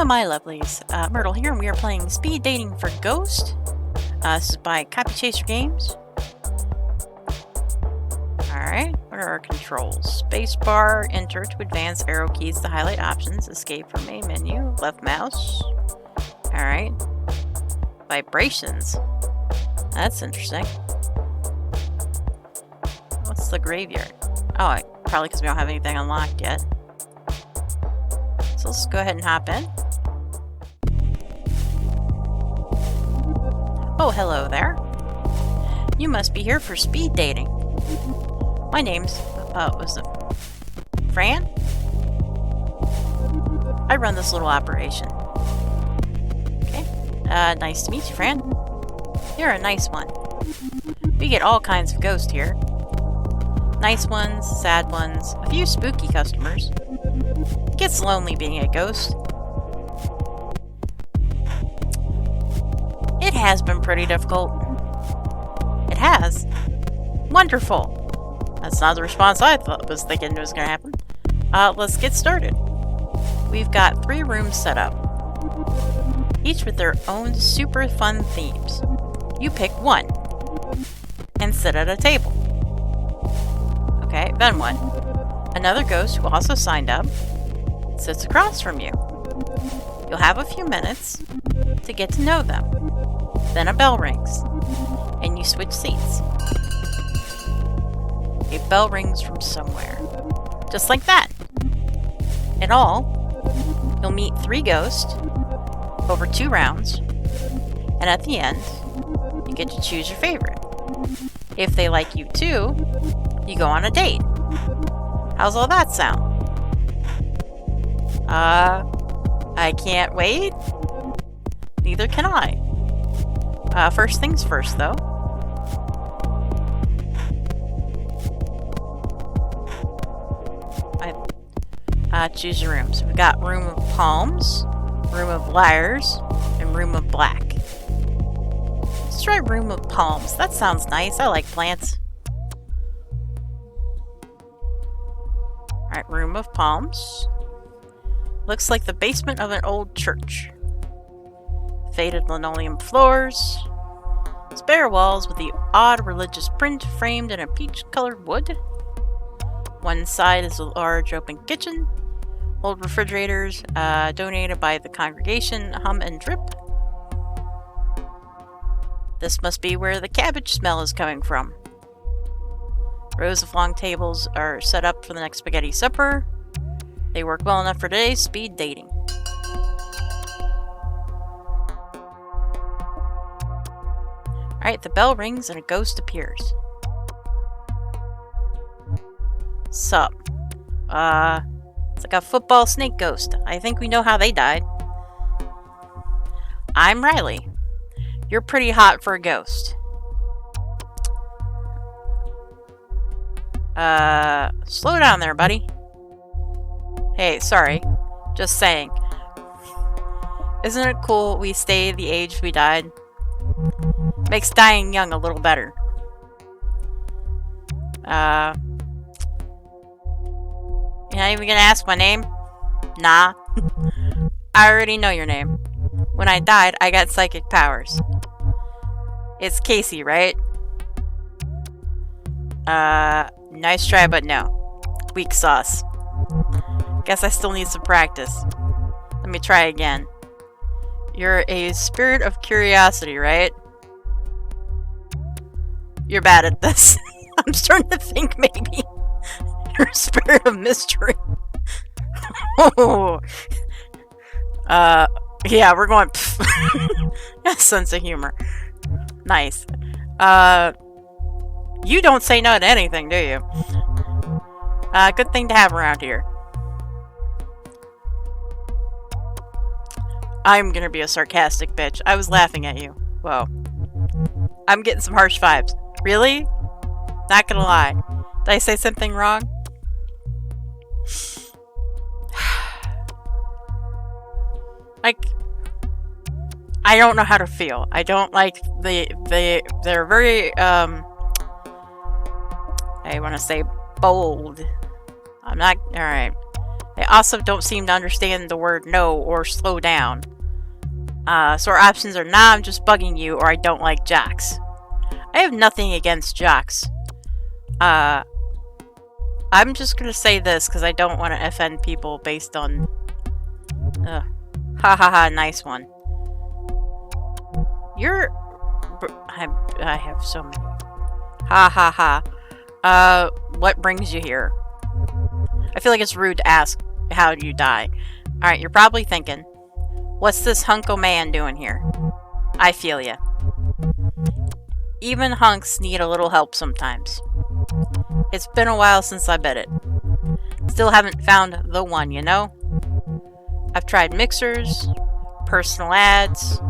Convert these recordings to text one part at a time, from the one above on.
Hello, my lovelies. Myrtle here, and we are playing Speed Dating for Ghost. This is by Copy Chaser Games. Alright, what are our controls? Spacebar, enter to advance, arrow keys to highlight options, escape from main menu, left mouse. Alright. Vibrations. That's interesting. What's the graveyard? Oh, probably because we don't have anything unlocked yet. So let's go ahead and hop in. Oh, hello there. You must be here for speed dating. My name's, was it Fran? I run this little operation. Okay. Nice to meet you, Fran. You're a nice one. We get all kinds of ghosts here. Nice ones, sad ones, a few spooky customers. It gets lonely being a ghost. It has been pretty difficult. It has. Wonderful. That's not the response I was thinking was going to happen. Let's get started. We've got 3 rooms set up, each with their own super fun themes. You pick one and sit at a table. Okay, then what? Another ghost who also signed up sits across from you. You'll have a few minutes to get to know them. Then a bell rings, and you switch seats. A bell rings from somewhere. Just like that. In all, you'll meet 3 ghosts over 2 rounds, and at the end, you get to choose your favorite. If they like you too, you go on a date. How's all that sound? I can't wait. Neither can I. First things first, though. Choose your rooms. We've got Room of Palms, Room of Liars, and Room of Black. Let's try Room of Palms. That sounds nice. I like plants. Alright, Room of Palms. Looks like the basement of an old church. Faded linoleum floors. Spare walls with the odd religious print framed in a peach-colored wood. One side is a large open kitchen. Old refrigerators, donated by the congregation, hum and drip. This must be where the cabbage smell is coming from. Rows of long tables are set up for the next spaghetti supper. They work well enough for today's speed dating. Alright, the bell rings and a ghost appears. Sup? It's like a football snake ghost. I think we know how they died. I'm Riley. You're pretty hot for a ghost. Slow down there, buddy. Hey, sorry. Just saying. Isn't it cool we stay the age we died? Makes dying young a little better. You're not even gonna ask my name? Nah. I already know your name. When I died, I got psychic powers. It's Casey, right? Nice try, but no. Weak sauce. Guess I still need some practice. Let me try again. You're a spirit of curiosity, right? You're bad at this. I'm starting to think maybe you're a spirit of mystery. Oh. Yeah, we're going sense of humor. Nice. You don't say no to anything, do you? Good thing to have around here. I'm gonna be a sarcastic bitch. I was laughing at you. Whoa. I'm getting some harsh vibes. Really? Not gonna lie. Did I say something wrong? Like, I don't know how to feel. I don't like they're very I want to say bold. I'm not alright. They They also don't seem to understand the word no or slow down. So our options are, nah, I'm just bugging you, or I don't like jocks. I have nothing against jocks. I'm just gonna say this because I don't want to offend people based on... Ha ha ha, nice one. You're... I have so many. Ha ha ha. What brings you here? I feel like it's rude to ask, how do you die? Alright, you're probably thinking, what's this hunko man doing here? I feel ya. Even hunks need a little help sometimes. It's been a while since I bit it. Still haven't found the one, you know? I've tried mixers, personal ads,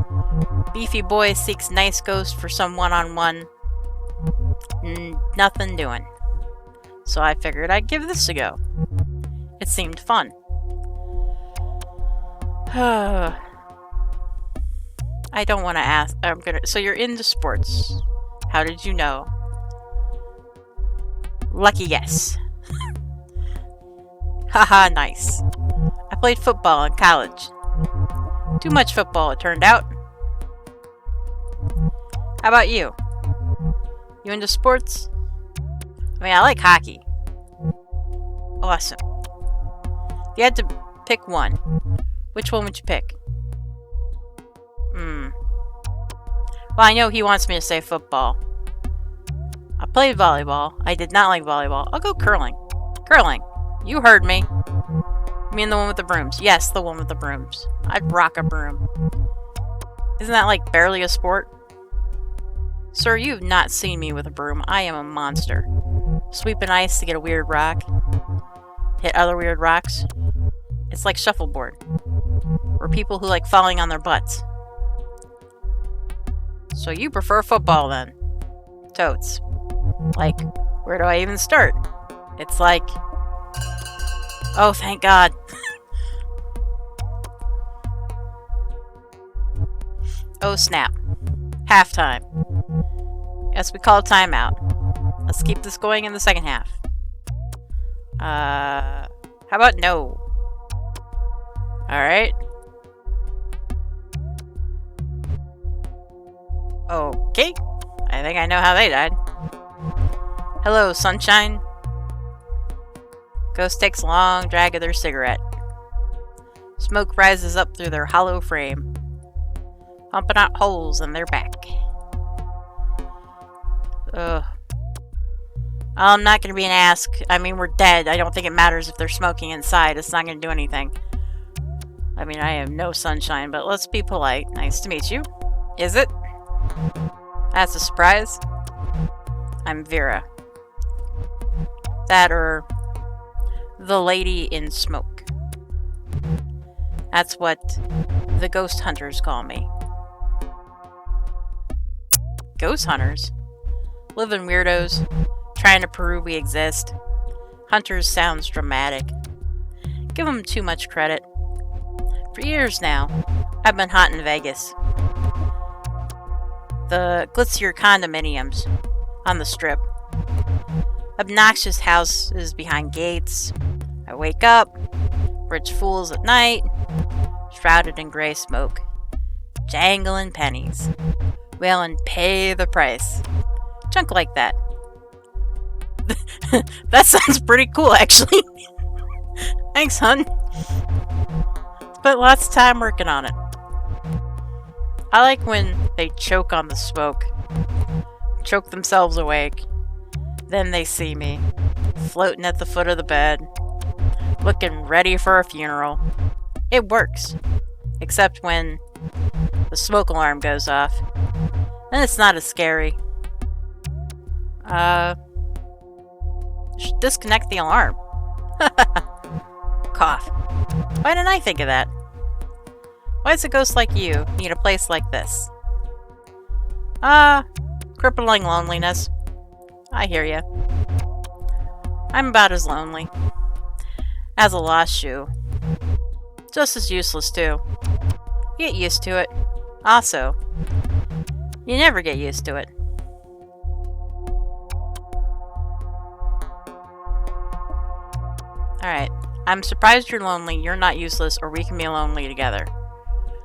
beefy boy seeks nice ghost for some one-on-one. Nothing doing. So I figured I'd give this a go. It seemed fun. I don't want to ask. So you're into sports. How did you know? Lucky guess. Haha, nice. I played football in college. Too much football, it turned out. How about you? You into sports? I mean, I like hockey. Awesome. If you had to pick one, which one would you pick? Well, I know he wants me to say football. I played volleyball. I did not like volleyball. I'll go curling. Curling. You heard me. You mean the one with the brooms? Yes, the one with the brooms. I'd rock a broom. Isn't that like barely a sport? Sir, you have not seen me with a broom. I am a monster. Sweeping ice to get a weird rock. Hit other weird rocks. It's like shuffleboard. Or people who like falling on their butts. So you prefer football then? Totes. Like, where do I even start? It's like... Oh, thank God. Oh, snap. Halftime. Yes, we call timeout. Let's keep this going in the second half. How about no? Alright. Okay. I think I know how they died. Hello, sunshine. Ghost takes a long drag of their cigarette. Smoke rises up through their hollow frame, pumping out holes in their back. Ugh. I'm not gonna be an ask. I mean, we're dead. I don't think it matters if they're smoking inside. It's not gonna do anything. I mean, I have no sunshine, but let's be polite. Nice to meet you. Is it? That's a surprise. I'm Vera. That or the lady in smoke. That's what the ghost hunters call me. Ghost hunters? Living weirdos, trying to prove we exist. Hunters sounds dramatic. Give them too much credit. For years now, I've been haunting Vegas. The glitzier condominiums on the strip. Obnoxious houses behind gates. I wake up, rich fools at night, shrouded in gray smoke, jangling pennies, wailing pay the price. Junk like that. That sounds pretty cool, actually. Thanks, hun. Spent lots of time working on it. I like when they choke on the smoke, choke themselves awake. Then they see me, floating at the foot of the bed, looking ready for a funeral. It works. Except when the smoke alarm goes off. Then it's not as scary. Should disconnect the alarm. Cough. Why didn't I think of that? Why does a ghost like you need a place like this? Crippling loneliness. I hear ya. I'm about as lonely as a lost shoe. Just as useless, too. You get used to it. Also, you never get used to it. Alright. I'm surprised you're lonely, you're not useless, or we can be lonely together.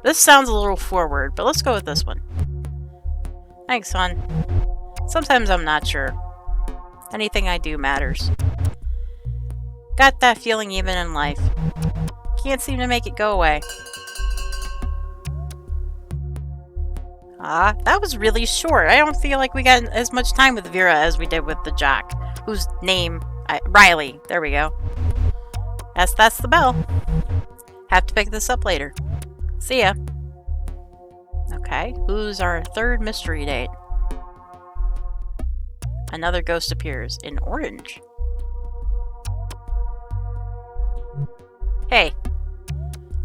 This sounds a little forward, but let's go with this one. Thanks, hon. Sometimes I'm not sure. Anything I do matters. Got that feeling even in life. Can't seem to make it go away. That was really short. I don't feel like we got as much time with Vera as we did with the jock, whose name... Riley. There we go. Yes, that's the bell. Have to pick this up later. See ya. Okay, who's our third mystery date? Another ghost appears in orange. Hey.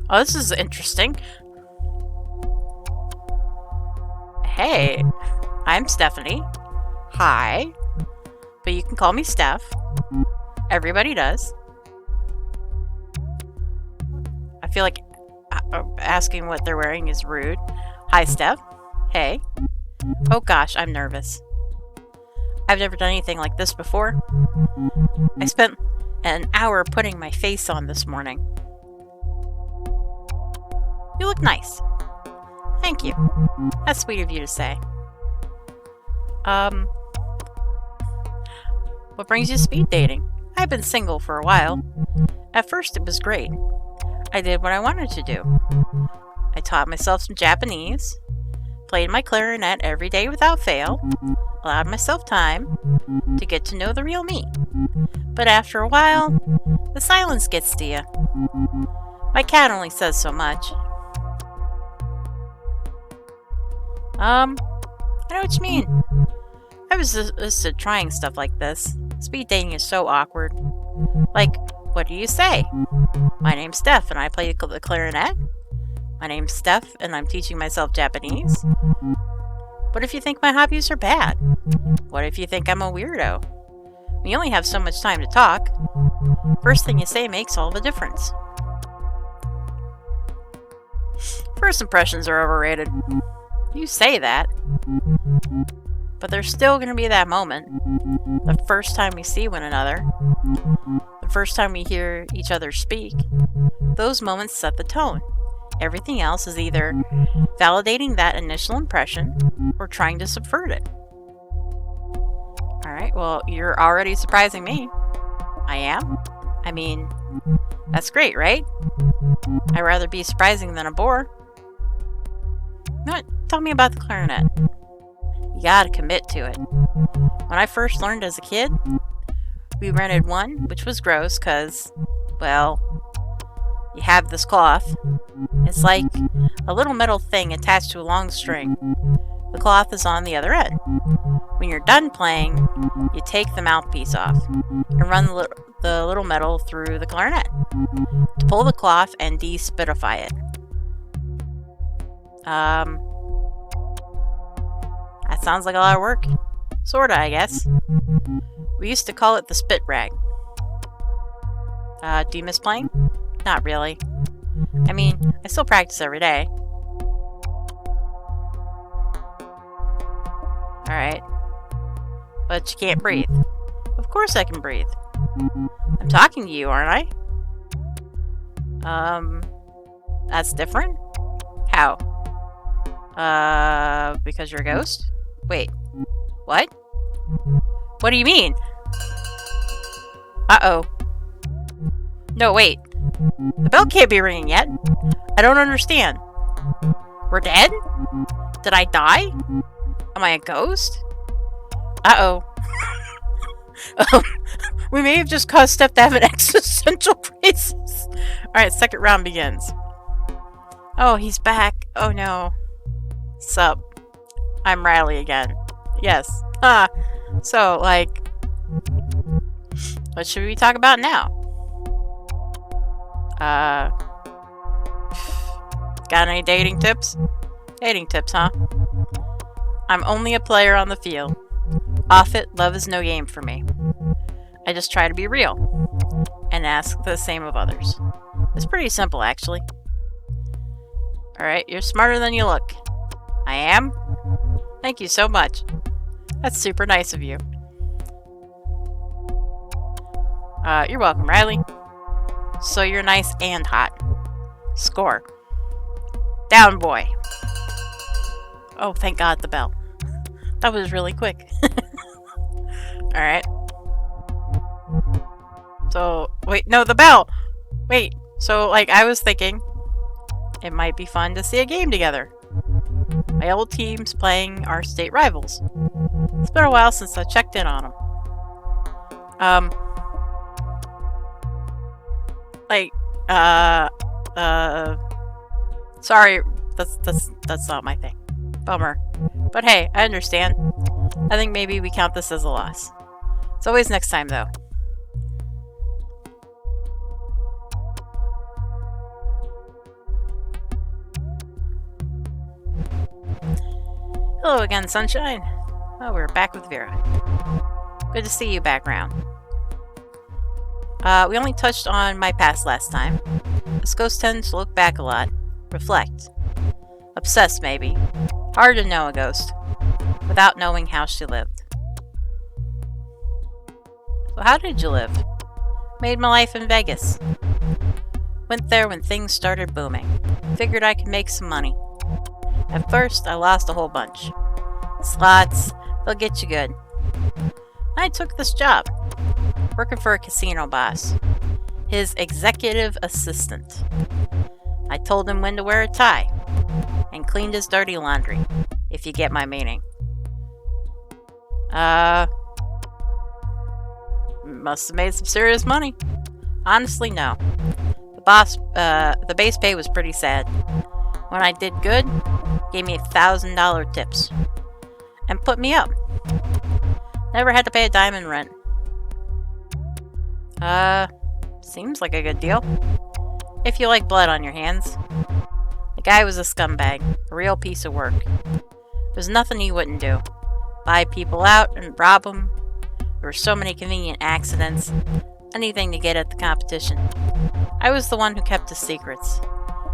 Oh, this is interesting. Hey, I'm Stephanie. Hi. But you can call me Steph. Everybody does. I feel like asking what they're wearing is rude. Hi, Steph. Hey. Oh gosh, I'm nervous. I've never done anything like this before. I spent an hour putting my face on this morning. You look nice. Thank you. That's sweet of you to say. What brings you to speed dating? I've been single for a while. At first it was great. I did what I wanted to do. I taught myself some Japanese, played my clarinet every day without fail, allowed myself time to get to know the real me. But after a while, the silence gets to you. My cat only says so much. I know what you mean. I was just trying stuff like this. Speed dating is so awkward. Like, what do you say? My name's Steph and I play the clarinet. My name's Steph and I'm teaching myself Japanese. What if you think my hobbies are bad? What if you think I'm a weirdo? We only have so much time to talk. First thing you say makes all the difference. First impressions are overrated. You say that. But there's still going to be that moment. The first time we see one another. The first time we hear each other speak. Those moments set the tone. Everything else is either validating that initial impression or trying to subvert it. Alright, well, you're already surprising me. I am? I mean, that's great, right? I'd rather be surprising than a bore. You know what? Tell me about the clarinet. You gotta commit to it. When I first learned as a kid, we rented one, which was gross because, well, you have this cloth. It's like a little metal thing attached to a long string. The cloth is on the other end. When you're done playing, you take the mouthpiece off and run the little metal through the clarinet to pull the cloth and despitify it. That sounds like a lot of work. Sorta, I guess. We used to call it the spit rag. Do you miss playing? Not really. I mean, I still practice every day. Alright. But you can't breathe. Of course I can breathe. I'm talking to you, aren't I? That's different? How? Because you're a ghost? Wait. What? What do you mean? Uh-oh. No, wait. The bell can't be ringing yet. I don't understand. We're dead? Did I die? Am I a ghost? Uh-oh. We may have just caused Steph to have an existential crisis. Alright, second round begins. Oh, he's back. Oh no. Sup. I'm Riley again. Yes. So, like, what should we talk about now? Got any dating tips? Dating tips, huh? I'm only a player on the field. Off it, love is no game for me. I just try to be real and ask the same of others. It's pretty simple, actually. Alright, you're smarter than you look. I am? Thank you so much. That's super nice of you. You're welcome, Riley. so you're nice and hot. Score. Down, boy. Oh, thank God, the bell. That was really quick. Alright. So, wait, no, the bell! Wait, so, like, I was thinking it might be fun to see a game together. My old team's playing our state rivals. It's been a while since I checked in on them. Sorry, that's not my thing. Bummer. But hey, I understand. I think maybe we count this as a loss. It's always next time, though. Hello again, sunshine. Oh, we're back with Vera. Good to see you back round. We only touched on my past last time. This ghost tends to look back a lot. Reflect. Obsessed, maybe. Hard to know a ghost without knowing how she lived. So how did you live? Made my life in Vegas. Went there when things started booming. Figured I could make some money. At first, I lost a whole bunch. Slots, they'll get you good. I took this job, working for a casino boss, his executive assistant. I told him when to wear a tie, and cleaned his dirty laundry, if you get my meaning. Must have made some serious money. Honestly, no. The base pay was pretty sad. When I did good, gave me $1,000 tips. And put me up. Never had to pay a dime in rent. Seems like a good deal. If you like blood on your hands. The guy was a scumbag. A real piece of work. There's nothing he wouldn't do. Buy people out and rob them. There were so many convenient accidents. Anything to get at the competition. I was the one who kept his secrets.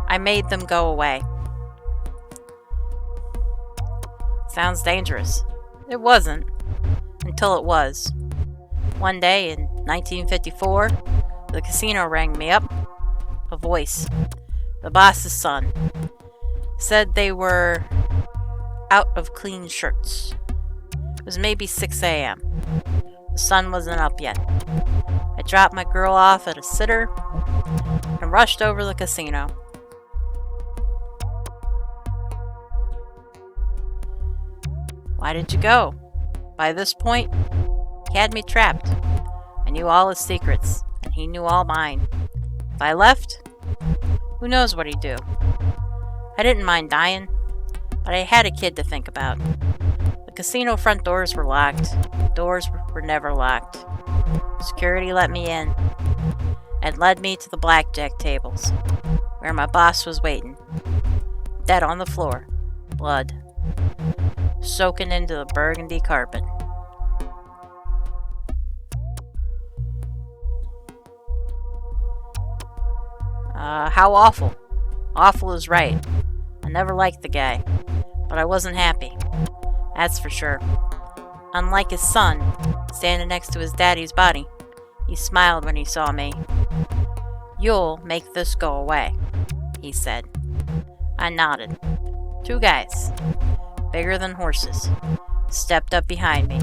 I made them go away. Sounds dangerous. It wasn't. Until it was. One day in 1954, the casino rang me up. A voice. The boss's son. Said they were out of clean shirts. It was maybe 6 a.m. The sun wasn't up yet. I dropped my girl off at a sitter and rushed over the casino. Why did you go? By this point, he had me trapped. I knew all his secrets, and he knew all mine. If I left, who knows what he'd do. I didn't mind dying, but I had a kid to think about. The casino front doors were locked. Doors were never locked. Security let me in, and led me to the blackjack tables, where my boss was waiting. Dead on the floor. Blood. Soaking into the burgundy carpet. How awful. Awful is right. I never liked the guy, but I wasn't happy. That's for sure. Unlike his son, standing next to his daddy's body, he smiled when he saw me. "You'll make this go away," he said. I nodded. Two guys, bigger than horses, stepped up behind me.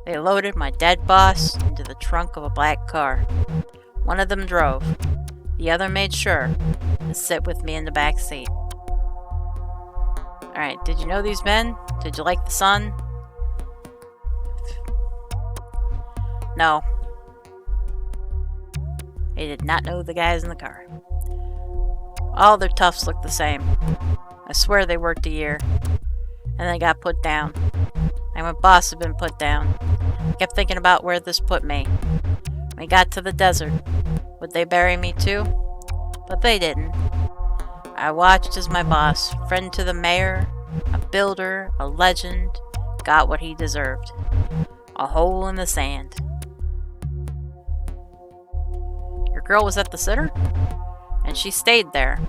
They loaded my dead boss into the trunk of a black car. One of them drove. The other made sure to sit with me in the back seat. Alright, did you know these men? Did you like the son? No. I did not know the guys in the car. All their toughs looked the same. I swear they worked a year. And they got put down. And my boss had been put down. I kept thinking about where this put me. When we got to the desert, would they bury me too? But they didn't. I watched as my boss, friend to the mayor, a builder, a legend, got what he deserved. A hole in the sand. Your girl was at the sitter? And she stayed there.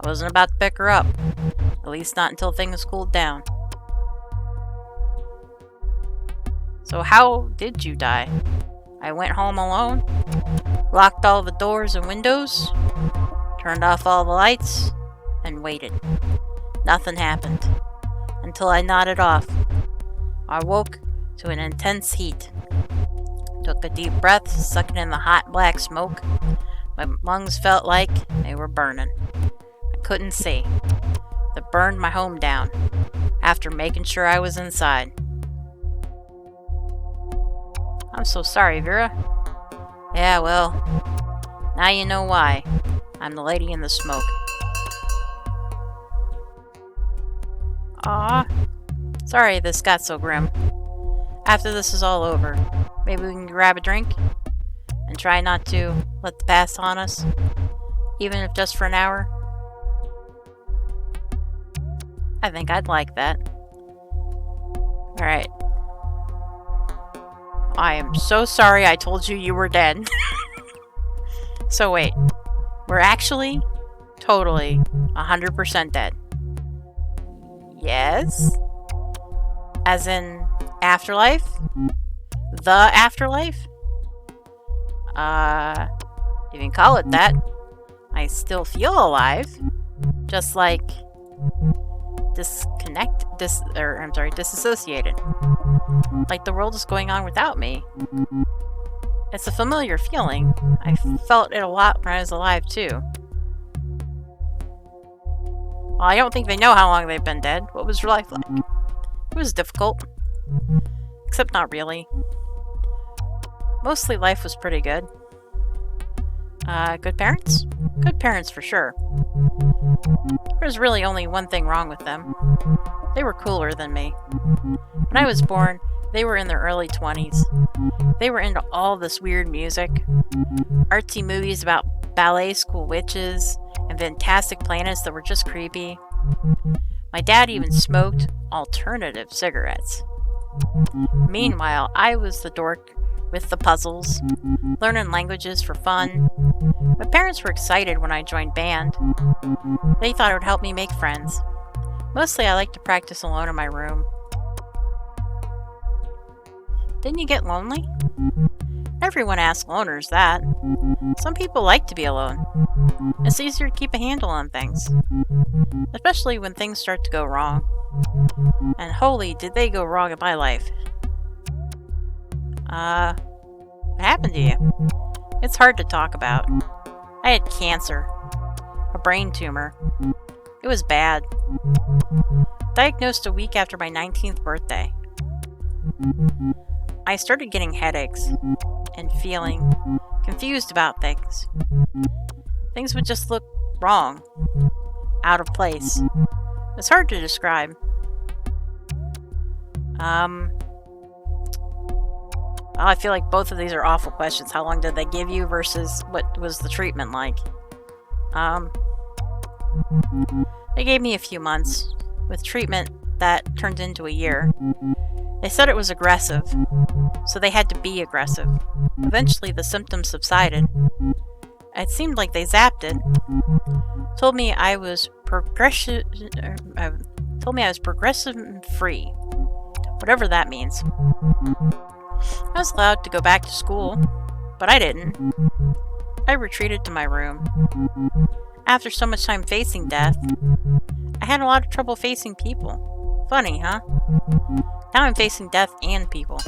I wasn't about to pick her up. At least not until things cooled down. So how did you die? I went home alone? locked all the doors and windows, turned off all the lights, and waited. Nothing happened until I nodded off. I woke to an intense heat. Took a deep breath, sucking in the hot black smoke. My lungs felt like they were burning. I couldn't see. That burned my home down after making sure I was inside. I'm so sorry, Vera. Yeah, well, now you know why. I'm the lady in the smoke. Aw, sorry this got so grim. After this is all over, maybe we can grab a drink and try not to let the past haunt us, even if just for an hour. I think I'd like that. Alright. I am so sorry I told you you were dead. So wait, we're actually totally 100% dead. Yes? As in afterlife? The afterlife? You can call it that. I still feel alive. Just like disassociated. Like the world is going on without me. It's a familiar feeling. I felt it a lot when I was alive too. Well, I don't think they know how long they've been dead. What was your life like? It was difficult. Except not really. Mostly life was pretty good. Good parents? Good parents for sure. There was really only one thing wrong with them. They were cooler than me. When I was born, they were in their early 20s. They were into all this weird music, artsy movies about ballet school witches, and fantastic planets that were just creepy. My dad even smoked alternative cigarettes. Meanwhile, I was the dork with the puzzles, learning languages for fun. My parents were excited when I joined band. They thought it would help me make friends. Mostly I like to practice alone in my room. Didn't you get lonely? Everyone asks loners that. Some people like to be alone. It's easier to keep a handle on things. Especially when things start to go wrong. And holy, did they go wrong in my life. What happened to you? It's hard to talk about. I had cancer. A brain tumor. It was bad. Diagnosed a week after my 19th birthday. I started getting headaches and feeling confused about things. Things would just look wrong, out of place. It's hard to describe. Well, I feel like both of these are awful questions. How long did they give you versus what was the treatment like? They gave me a few months, with treatment that turned into a year. They said it was aggressive, so they had to be aggressive. Eventually, the symptoms subsided. It seemed like they zapped it. Told me I was progressive free. Whatever that means. I was allowed to go back to school, but I didn't. I retreated to my room. After so much time facing death, I had a lot of trouble facing people. Funny, huh? Now I'm facing death and people.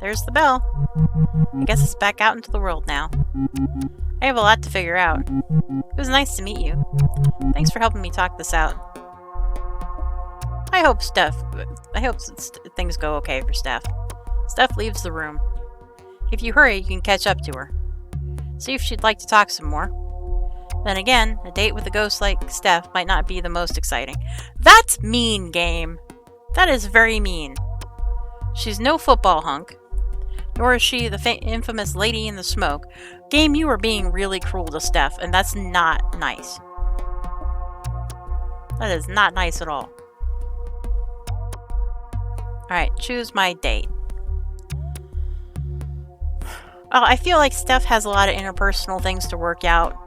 There's the bell. I guess it's back out into the world now. I have a lot to figure out. It was nice to meet you. Thanks for helping me talk this out. I hope things go okay for Steph. Steph leaves the room. If you hurry, you can catch up to her. See if she'd like to talk some more. Then again, a date with a ghost like Steph might not be the most exciting. That's mean, game. That is very mean. She's no football hunk. Nor is she the infamous lady in the smoke. Game, you are being really cruel to Steph, and that's not nice. That is not nice at all. Alright, choose my date. Well, I feel like Steph has a lot of interpersonal things to work out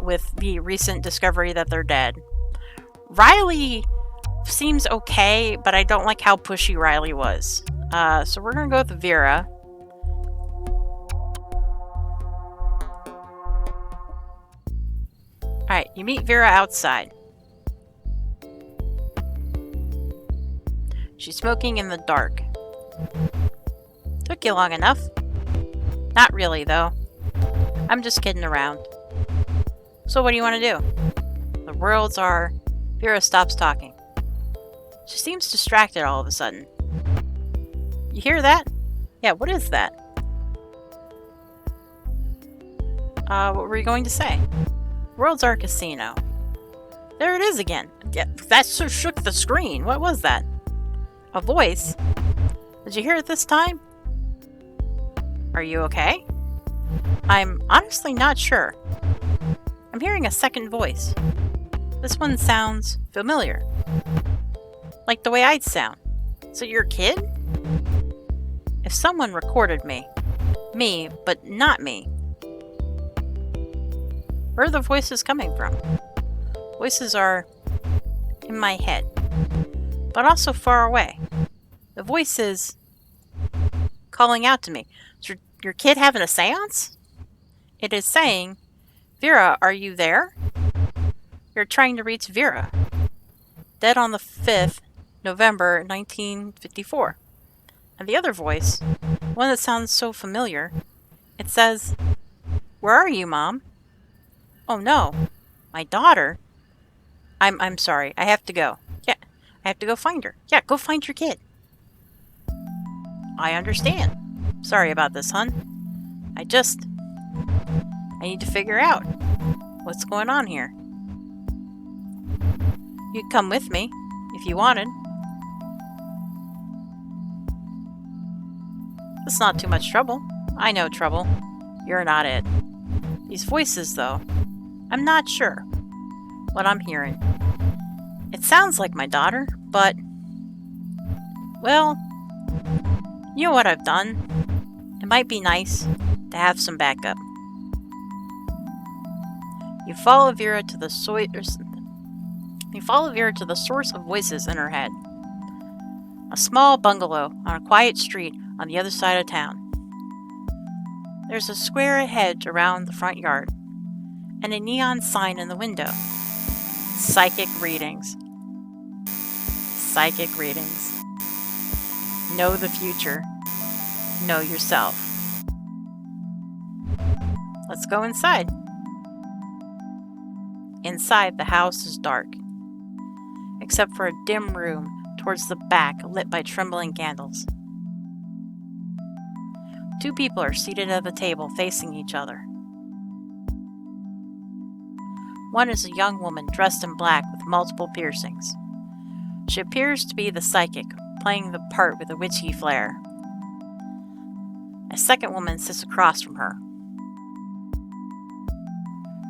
with the recent discovery that they're dead. Riley seems okay, but I don't like how pushy Riley was. So we're going to go with Vera. Alright, you meet Vera outside. She's smoking in the dark. Took you long enough. Not really, though. I'm just kidding around. So what do you want to do? The worlds are... Vera stops talking. She seems distracted all of a sudden. You hear that? Yeah, what is that? What were you going to say? Worlds are a casino. There it is again. Yeah, that shook the screen. What was that? A voice? Did you hear it this time? Are you okay? I'm honestly not sure. I'm hearing a second voice. This one sounds familiar. Like the way I'd sound. So you're a kid? If someone recorded me, but not me. Where are the voices coming from? Voices are in my head, but also far away. The voice is calling out to me. Is your kid having a seance? It is saying, Vera, are you there? You're trying to reach Vera. Dead on the 5th, November 1954. And the other voice, one that sounds so familiar, it says, where are you, Mom? Oh no, my daughter? I'm sorry, I have to go. Yeah, I have to go find her. Yeah, go find your kid. I understand. Sorry about this, hon. I need to figure out what's going on here. You'd come with me if you wanted. It's not too much trouble. I know trouble. You're not it. These voices, though, I'm not sure what I'm hearing. It sounds like my daughter, but... well, you know what I've done? It might be nice to have some backup. You follow Vera to the source of voices in her head. A small bungalow on a quiet street on the other side of town. There's a square hedge around the front yard, and a neon sign in the window. Psychic readings. Psychic readings. Know the future. Know yourself. Let's go inside. Inside, the house is dark, except for a dim room towards the back lit by trembling candles. Two people are seated at the table facing each other. One is a young woman dressed in black with multiple piercings. She appears to be the psychic, playing the part with a witchy flair. A second woman sits across from her.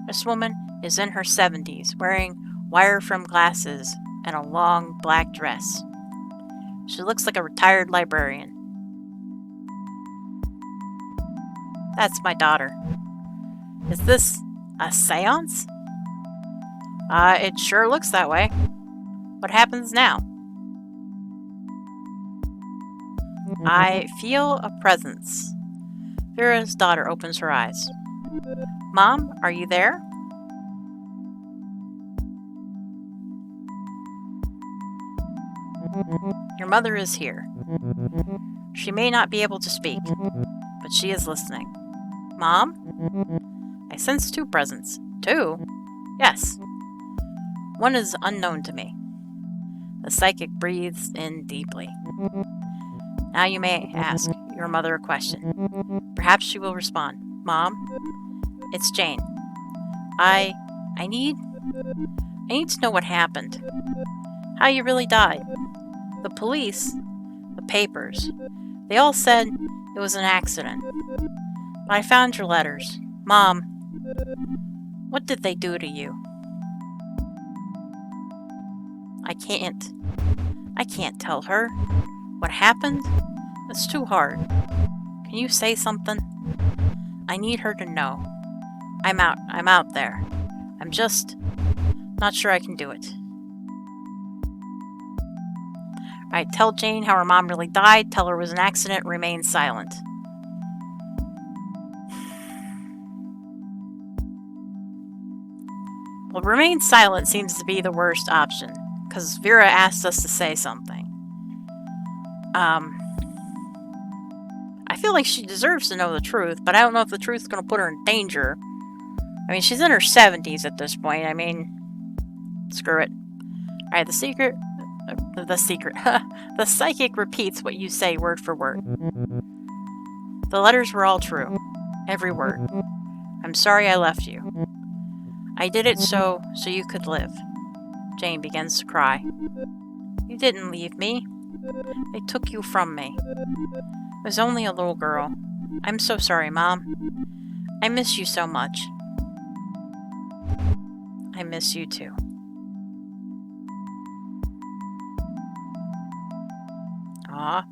This woman is in her 70s, wearing wire-frame glasses and a long black dress. She looks like a retired librarian. That's my daughter. Is this a seance? It sure looks that way. What happens now? I feel a presence. Vera's daughter opens her eyes. Mom, are you there? Your mother is here. She may not be able to speak, but she is listening. Mom? I sense two presents. Two? Yes. One is unknown to me. The psychic breathes in deeply. Now you may ask your mother a question. Perhaps she will respond. Mom? It's Jane. I need to know what happened. How you really died. The police, the papers, they all said it was an accident. But I found your letters. Mom, what did they do to you? I can't tell her. What happened? It's too hard. Can you say something? I need her to know. I'm out there. I'm just not sure I can do it. Alright, tell Jane how her mom really died, tell her it was an accident, remain silent. Well, remain silent seems to be the worst option, because Vera asked us to say something. I feel like she deserves to know the truth, but I don't know if the truth's going to put her in danger. I mean, she's in her 70s at this point. I mean, screw it. Alright, the psychic repeats what you say word for word. The letters were all true. Every word. I'm sorry I left you. I did it so you could live. Jane begins to cry. You didn't leave me. They took you from me. I was only a little girl. I'm so sorry, Mom. I miss you so much. I miss you too. Aw.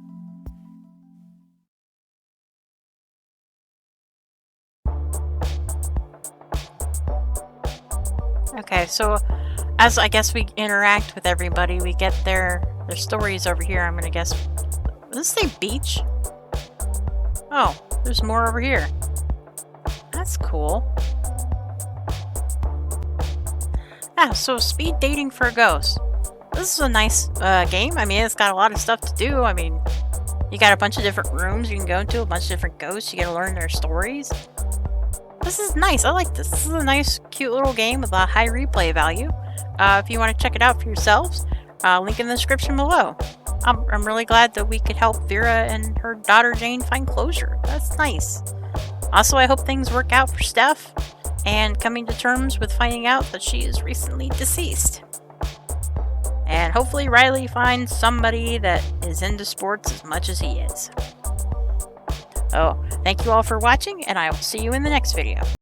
Okay, so as I guess we interact with everybody, we get their stories over here. I'm gonna guess. Does this say beach? Oh, there's more over here. That's cool. Ah, so speed dating for a ghost. This is a nice game. I mean, it's got a lot of stuff to do. I mean, you got a bunch of different rooms you can go into, a bunch of different ghosts. You get to learn their stories. This is nice. I like this. This is a nice, cute little game with a high replay value. If you want to check it out for yourselves, link in the description below. I'm really glad that we could help Vera and her daughter Jane find closure. That's nice. Also, I hope things work out for Steph and coming to terms with finding out that she is recently deceased. And hopefully Riley finds somebody that is into sports as much as he is. Oh, thank you all for watching, and I will see you in the next video.